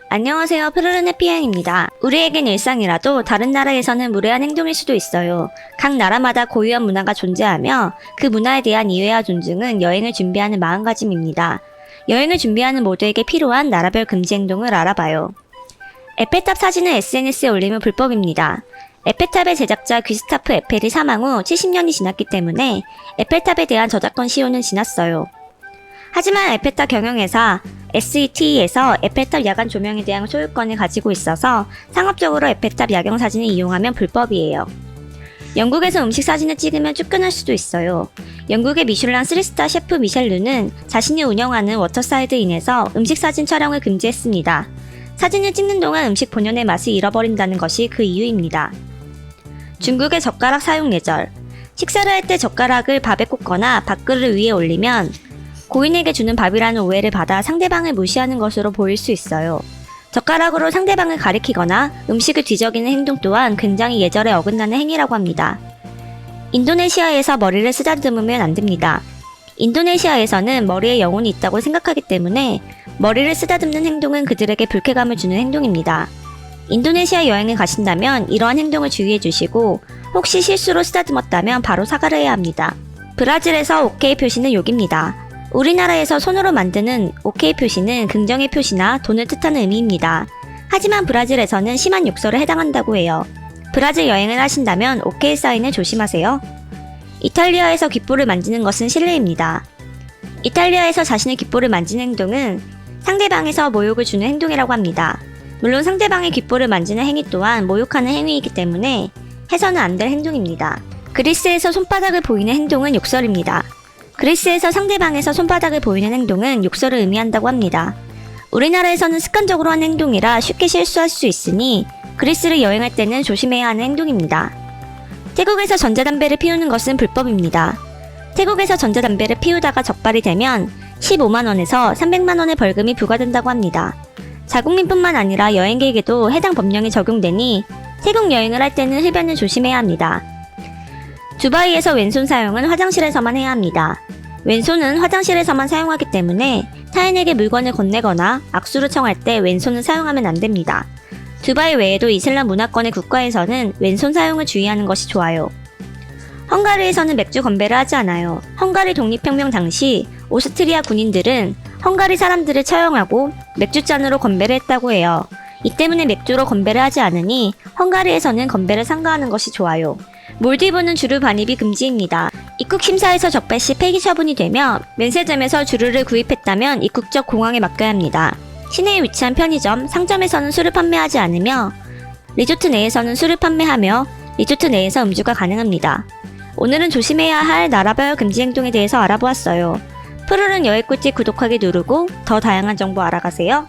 안녕하세요. 푸르른 해피양입니다. 우리에겐 일상이라도 다른 나라에서는 무례한 행동일 수도 있어요. 각 나라마다 고유한 문화가 존재하며 그 문화에 대한 이해와 존중은 여행을 준비하는 마음가짐입니다. 여행을 준비하는 모두에게 필요한 나라별 금지 행동을 알아봐요. 에펠탑 사진을 SNS에 올리면 불법입니다. 에펠탑의 제작자 귀스타프 에펠이 사망 후 70년이 지났기 때문에 에펠탑에 대한 저작권 시효는 지났어요. 하지만 에펠탑 경영회사 SET에서 에펠탑 야간 조명에 대한 소유권을 가지고 있어서 상업적으로 에펠탑 야경 사진을 이용하면 불법이에요. 영국에서 음식 사진을 찍으면 쫓겨날 수도 있어요. 영국의 미슐란 3스타 셰프 미셸 르는 자신이 운영하는 워터사이드인에서 음식 사진 촬영을 금지했습니다. 사진을 찍는 동안 음식 본연의 맛을 잃어버린다는 것이 그 이유입니다. 중국의 젓가락 사용 예절. 식사를 할 때 젓가락을 밥에 꽂거나 밥그릇 위에 올리면 고인에게 주는 밥이라는 오해를 받아 상대방을 무시하는 것으로 보일 수 있어요. 젓가락으로 상대방을 가리키거나 음식을 뒤적이는 행동 또한 굉장히 예절에 어긋나는 행위라고 합니다. 인도네시아에서 머리를 쓰다듬으면 안 됩니다. 인도네시아에서는 머리에 영혼이 있다고 생각하기 때문에 머리를 쓰다듬는 행동은 그들에게 불쾌감을 주는 행동입니다. 인도네시아 여행을 가신다면 이러한 행동을 주의해 주시고 혹시 실수로 쓰다듬었다면 바로 사과를 해야 합니다. 브라질에서 OK 표시는 욕입니다. 우리나라에서 손으로 만드는 OK 표시는 긍정의 표시나 돈을 뜻하는 의미입니다. 하지만 브라질에서는 심한 욕설에 해당한다고 해요. 브라질 여행을 하신다면 OK 사인을 조심하세요. 이탈리아에서 귓볼을 만지는 것은 실례입니다. 이탈리아에서 자신의 귓볼을 만지는 행동은 상대방에서 모욕을 주는 행동이라고 합니다. 물론 상대방의 귓볼을 만지는 행위 또한 모욕하는 행위이기 때문에 해서는 안 될 행동입니다. 그리스에서 손바닥을 보이는 행동은 욕설입니다. 그리스에서 상대방에서 손바닥을 보이는 행동은 욕설을 의미한다고 합니다. 우리나라에서는 습관적으로 하는 행동이라 쉽게 실수할 수 있으니 그리스를 여행할 때는 조심해야 하는 행동입니다. 태국에서 전자담배를 피우는 것은 불법입니다. 태국에서 전자담배를 피우다가 적발이 되면 15만원에서 300만원의 벌금이 부과된다고 합니다. 자국민뿐만 아니라 여행객에게도 해당 법령이 적용되니 태국 여행을 할 때는 흡연을 조심해야 합니다. 두바이에서 왼손 사용은 화장실에서만 해야 합니다. 왼손은 화장실에서만 사용하기 때문에 타인에게 물건을 건네거나 악수를 청할 때 왼손은 사용하면 안 됩니다. 두바이 외에도 이슬람 문화권의 국가에서는 왼손 사용을 주의하는 것이 좋아요. 헝가리에서는 맥주 건배를 하지 않아요. 헝가리 독립혁명 당시 오스트리아 군인들은 헝가리 사람들을 처형하고 맥주잔으로 건배를 했다고 해요. 이 때문에 맥주로 건배를 하지 않으니 헝가리에서는 건배를 삼가하는 것이 좋아요. 몰디브는 주류 반입이 금지입니다. 입국 심사에서 적발 시 폐기 처분이 되며 면세점에서 주류를 구입했다면 입국적 공항에 맡겨야 합니다. 시내에 위치한 편의점, 상점에서는 술을 판매하지 않으며 리조트 내에서는 술을 판매하며 리조트 내에서 음주가 가능합니다. 오늘은 조심해야 할 나라별 금지 행동에 대해서 알아보았어요. 푸르른 여행 꿀팁 구독하기 누르고 더 다양한 정보 알아가세요.